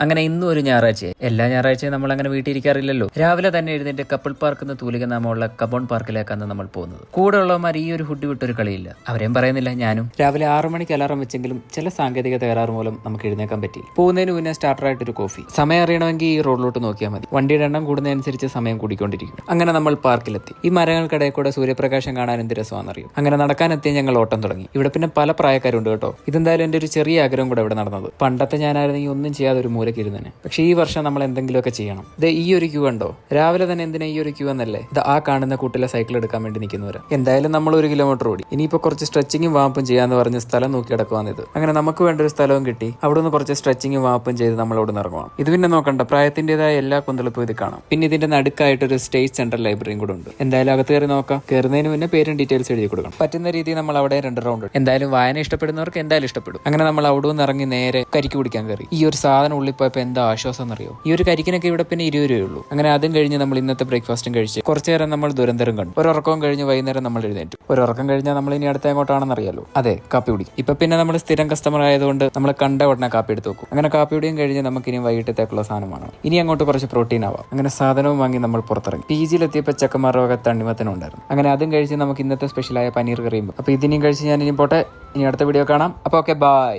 അങ്ങനെ ഇന്നും ഒരു ഞായറാഴ്ചയായി. എല്ലാ ഞായറാഴ്ചയും നമ്മൾ അങ്ങനെ വീട്ടിലിരിക്കാറില്ലല്ലോ. രാവിലെ തന്നെ എഴുന്നേറ്റ് കപ്പിൾ പാർക്ക് എന്ന തൂലിക നാമമുള്ള കബോൺ പാർക്കിലേക്കാണ് നമ്മൾ പോകുന്നത്. കൂടെ ഉള്ളവന്മാർ ഈ ഒരു ഹുഡ് വിട്ടൊരു കളിയില്ല. അവരെയും പറയുന്നില്ല, ഞാനും. രാവിലെ 6 മണിക്ക് അലാറം വെച്ചെങ്കിലും ചില സാങ്കേതിക തകരാറ് മൂലം നമുക്ക് എഴുന്നേക്കാൻ പറ്റി. പോകുന്നതിന് മുന്നേ സ്റ്റാർട്ടറായിട്ടൊരു കോഫി. സമയം അറിയണമെങ്കിൽ ഈ റോഡിലോട്ട് നോക്കിയാൽ മതി. വണ്ടിയുടെ എണ്ണം കൂടുന്നതനുസരിച്ച് സമയം കൂടിക്കൊണ്ടിരിക്കും. അങ്ങനെ നമ്മൾ പാർക്കിലെത്തി. ഈ മരങ്ങൾക്കിടയിൽ കൂടെ സൂര്യപ്രകാശം കാണാൻ എന്ത് രസമാണെന്നറിയും. അങ്ങനെ നടക്കാനെത്തിയ ഞങ്ങൾ ഓട്ടം തുടങ്ങി. ഇവിടെ പിന്നെ പല പ്രായക്കാരുണ്ട് കേട്ടോ. ഇതെന്തായാലും എൻ്റെ ഒരു ചെറിയ ആഗ്രഹം കൂടെ ഇവിടെ നടന്നത്. പണ്ടത്തെ ഞാനായിരുന്നെങ്കിൽ ഒന്നും ചെയ്യാതെ ഒരു മൂലയ്ക്ക് ഇരുന്നേനെ. പക്ഷേ ഈ വർഷം നമ്മൾ എന്തെങ്കിലുമൊക്കെ ചെയ്യണം. ഇത് ഈ ഒരു ക്യൂ ഉണ്ടോ? രാവിലെ തന്നെ എന്തിനാ ഈ ഒരു ക്യൂ എന്നല്ലേ? ഇത് ആ കാണുന്ന കൂട്ടിലെ സൈക്കിൾ എടുക്കാൻ വേണ്ടി നിൽക്കുന്നവരാ. എന്തായാലും നമ്മൾ 1 കിലോമീറ്റർ ഓടി. ഇനിയിപ്പോൾ കുറച്ച് സ്ട്രെച്ചിങ്ങും വാമ്പും ചെയ്യാന്ന് പറഞ്ഞ് സ്ഥലം നോക്കി കിടക്കുവാന്നിത്. അങ്ങനെ നമുക്ക് വേണ്ട ഒരു സ്ഥലവും കിട്ടി. അവിടെ നിന്ന് കുറച്ച് സ്ട്രെച്ചിങ്ങും വാമ്പും ചെയ്ത് നമ്മൾ അവിടെ നിന്ന് ഇറങ്ങണം. ഇത് പിന്നെ നോക്കണ്ട, പ്രായത്തിൻ്റെതായ എല്ലാ കൊന്തളിപ്പും ഇത് കാണാം. പിന്നെ ഇതിന്റെ നടുക്കായിട്ടൊരു സ്റ്റേറ്റ് സെൻട്രൽ ലൈബ്രറിയും കൂടെ ഉണ്ട്. എന്തായാലും അകത്ത് കയറി നോക്കാം. കയറുന്നതിന് മുന്നേ പേരും ഡീറ്റെയിൽസ് എഴുതി കൊടുക്കണം. പറ്റുന്ന രീതിയിൽ നമ്മൾ അവിടെ 2 റൗണ്ട്. എന്തായാലും വായന ഇഷ്ടപ്പെടുന്നവർക്ക് എന്തായാലും ഇഷ്ടപ്പെടും. അങ്ങനെ നമ്മൾ അവിടെ നിന്ന് ഇറങ്ങി നേരെ കരിക്ക് കുടിക്കാൻ കയറി. ഈ ഒരു സാധനം ഉള്ളിൽ പോയപ്പോൾ എന്താ ആശ്വാസം എന്നറിയോ? ഈ ഒരു കരിക്കിനൊക്കെ ഇവിടെ പിന്നെ 20 രൂപയുള്ളൂ. അങ്ങനെ അതും കഴിഞ്ഞ് നമ്മൾ ഇന്നത്തെ ബ്രേക്ക്ഫാസ്റ്റും കഴിച്ച് കുറച്ചു നേരം നമ്മൾ ദുരന്തരം കണ്ടു. ഒരു ഉറക്കവും കഴിഞ്ഞ് വൈകുന്നേരം നമ്മൾ എഴുന്നേറ്റു. ഒരു ഉറക്കം കഴിഞ്ഞാൽ നമ്മൾ ഇനി അടുത്ത എങ്ങോട്ടാണെന്ന് അറിയാലോ. അതെ, കാപ്പി കുടി. ഇപ്പൊ പിന്നെ നമ്മൾ സ്ഥിരം കസ്റ്റമർ ആയതുകൊണ്ട് നമ്മൾ കണ്ട ഉടനെ കാപ്പി എടുത്ത് വെക്കും. അങ്ങനെ കാപ്പി കുടിയും കഴിഞ്ഞ് നമുക്ക് ഇനി വൈകിട്ടത്തേക്കുള്ള സാധനമാണ്. ഇനി അങ്ങോട്ട് കുറച്ച് പ്രോട്ടീൻ ആവാം. അങ്ങനെ സാധനവും വാങ്ങി നമ്മൾ പുറത്തിറങ്ങി. PG എത്തിയപ്പോൾ ചെക്കന്മാരുടെ വക തണ്ണിമത്തനും ഉണ്ടായിരുന്നു. അങ്ങനെ അതും കഴിച്ച് നമുക്ക് ഇന്നത്തെ സ്പെഷ്യലായ പനീർ കറിയും. അപ്പൊ ഇതിനെയും കഴിച്ച് ഞാൻ ഇനി പോട്ടെ. ഇനി അടുത്ത വീഡിയോ കാണാം. അപ്പൊ ഓക്കെ, ബൈ.